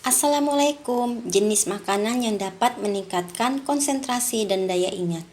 Assalamualaikum. Jenis makanan yang dapat meningkatkan konsentrasi dan daya ingat.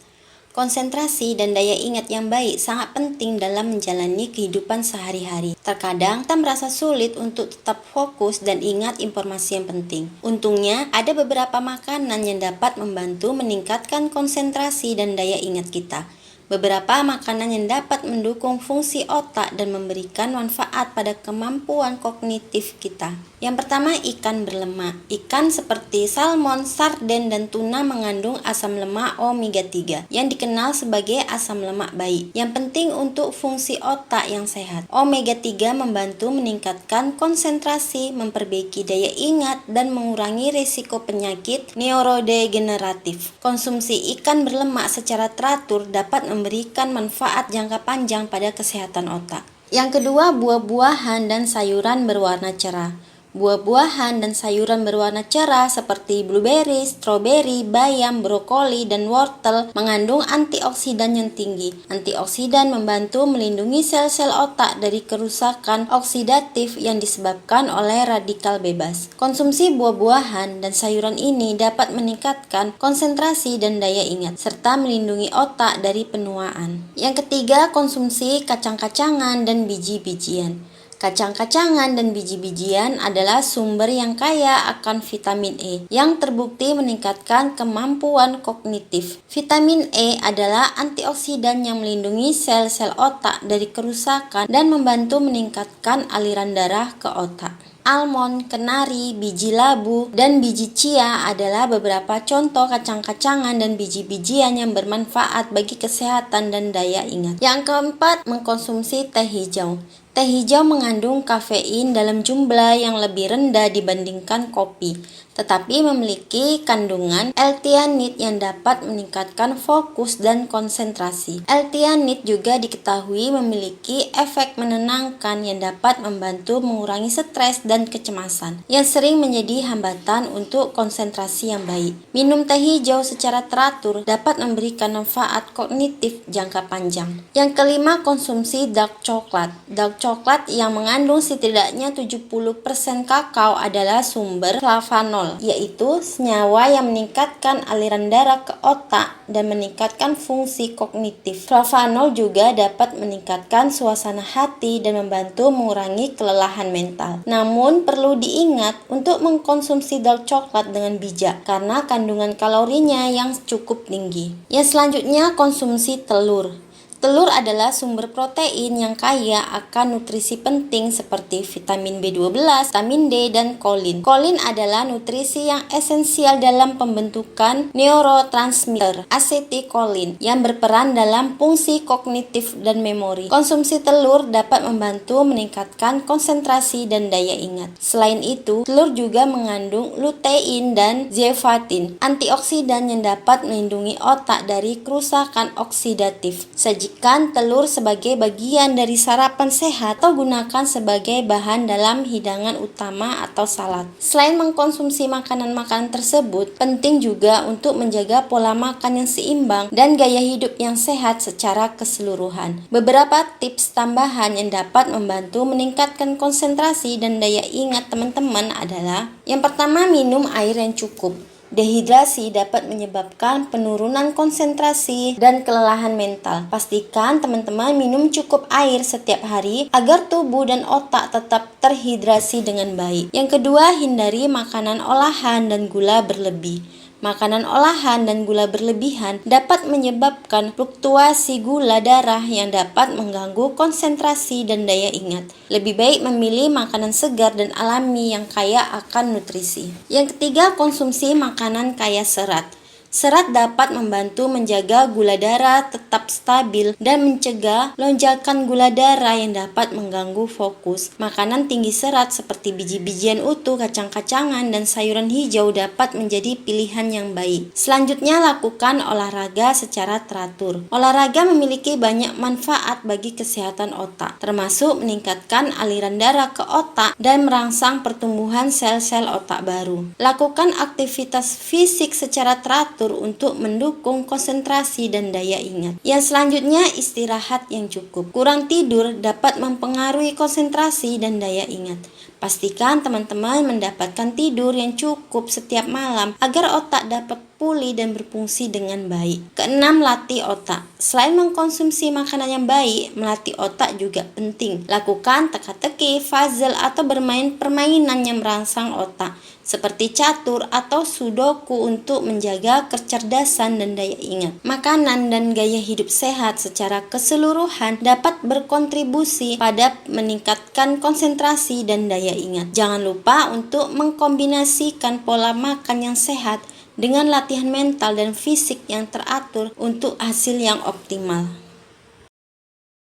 Konsentrasi dan daya ingat yang baik sangat penting dalam menjalani kehidupan sehari-hari. Terkadang kita merasa sulit untuk tetap fokus dan ingat informasi yang penting. Untungnya, ada beberapa makanan yang dapat membantu meningkatkan konsentrasi dan daya ingat kita. Beberapa makanan yang dapat mendukung fungsi otak dan memberikan manfaat pada kemampuan kognitif kita. Yang pertama, ikan berlemak. Ikan seperti salmon, sarden, dan tuna mengandung asam lemak omega 3 yang dikenal sebagai asam lemak baik, yang penting untuk fungsi otak yang sehat. Omega 3 membantu meningkatkan konsentrasi, memperbaiki daya ingat, dan mengurangi risiko penyakit neurodegeneratif. Konsumsi ikan berlemak secara teratur dapat memberikan manfaat jangka panjang pada kesehatan otak. Yang kedua, buah-buahan dan sayuran berwarna cerah. Buah-buahan dan sayuran berwarna cerah seperti blueberry, stroberi, bayam, brokoli, dan wortel mengandung antioksidan yang tinggi. Antioksidan membantu melindungi sel-sel otak dari kerusakan oksidatif yang disebabkan oleh radikal bebas. Konsumsi buah-buahan dan sayuran ini dapat meningkatkan konsentrasi dan daya ingat, serta melindungi otak dari penuaan. Yang ketiga, konsumsi kacang-kacangan dan biji-bijian. Kacang-kacangan dan biji-bijian adalah sumber yang kaya akan vitamin E yang terbukti meningkatkan kemampuan kognitif. Vitamin E adalah antioksidan yang melindungi sel-sel otak dari kerusakan dan membantu meningkatkan aliran darah ke otak. Almond, kenari, biji labu, dan biji chia adalah beberapa contoh kacang-kacangan dan biji-bijian yang bermanfaat bagi kesehatan dan daya ingat. Yang keempat, mengkonsumsi teh hijau. Teh hijau mengandung kafein dalam jumlah yang lebih rendah dibandingkan kopi, tetapi memiliki kandungan L-theanine yang dapat meningkatkan fokus dan konsentrasi. L-theanine juga diketahui memiliki efek menenangkan yang dapat membantu mengurangi stres dan kecemasan, yang sering menjadi hambatan untuk konsentrasi yang baik. Minum teh hijau secara teratur dapat memberikan manfaat kognitif jangka panjang. Yang kelima, konsumsi dark chocolate. Dark coklat yang mengandung setidaknya 70% kakao adalah sumber flavanol, yaitu senyawa yang meningkatkan aliran darah ke otak dan meningkatkan fungsi kognitif. Flavanol juga dapat meningkatkan suasana hati dan membantu mengurangi kelelahan mental. Namun, perlu diingat untuk mengkonsumsi dark coklat dengan bijak karena kandungan kalorinya yang cukup tinggi. Yang selanjutnya, konsumsi telur. Telur adalah sumber protein yang kaya akan nutrisi penting seperti vitamin B12, vitamin D, dan kolin. Kolin adalah nutrisi yang esensial dalam pembentukan neurotransmitter asetilkolin yang berperan dalam fungsi kognitif dan memori. Konsumsi telur dapat membantu meningkatkan konsentrasi dan daya ingat. Selain itu, telur juga mengandung lutein dan zeaxanthin, antioksidan yang dapat melindungi otak dari kerusakan oksidatif. Sajikan telur sebagai bagian dari sarapan sehat atau gunakan sebagai bahan dalam hidangan utama atau salad. Selain mengkonsumsi makanan-makanan tersebut, penting juga untuk menjaga pola makan yang seimbang dan gaya hidup yang sehat secara keseluruhan. Beberapa tips tambahan yang dapat membantu meningkatkan konsentrasi dan daya ingat teman-teman adalah: yang pertama, minum air yang cukup. Dehidrasi dapat menyebabkan penurunan konsentrasi dan kelelahan mental. Pastikan teman-teman minum cukup air setiap hari agar tubuh dan otak tetap terhidrasi dengan baik. Yang kedua, hindari makanan olahan dan gula berlebih. Makanan olahan dan gula berlebihan dapat menyebabkan fluktuasi gula darah yang dapat mengganggu konsentrasi dan daya ingat. Lebih baik memilih makanan segar dan alami yang kaya akan nutrisi. Yang ketiga, konsumsi makanan kaya serat. Serat dapat membantu menjaga gula darah tetap stabil dan mencegah lonjakan gula darah yang dapat mengganggu fokus. Makanan tinggi serat seperti biji-bijian utuh, kacang-kacangan, dan sayuran hijau dapat menjadi pilihan yang baik. Selanjutnya, lakukan olahraga secara teratur. Olahraga memiliki banyak manfaat bagi kesehatan otak, termasuk meningkatkan aliran darah ke otak dan merangsang pertumbuhan sel-sel otak baru. Lakukan aktivitas fisik secara teratur untuk mendukung konsentrasi dan daya ingat. Yang selanjutnya, istirahat yang cukup. Kurang tidur dapat mempengaruhi konsentrasi dan daya ingat. Pastikan teman-teman mendapatkan tidur yang cukup setiap malam agar otak dapat pulih dan berfungsi dengan baik. Keenam, latih otak. Selain mengkonsumsi makanan yang baik, melatih otak juga penting. Lakukan teka-teki, puzzle, atau bermain permainan yang merangsang otak, seperti catur atau sudoku untuk menjaga kecerdasan dan daya ingat. Makanan dan gaya hidup sehat secara keseluruhan dapat berkontribusi pada meningkatkan konsentrasi dan daya ingat. Jangan lupa untuk mengkombinasikan pola makan yang sehat dengan latihan mental dan fisik yang teratur untuk hasil yang optimal.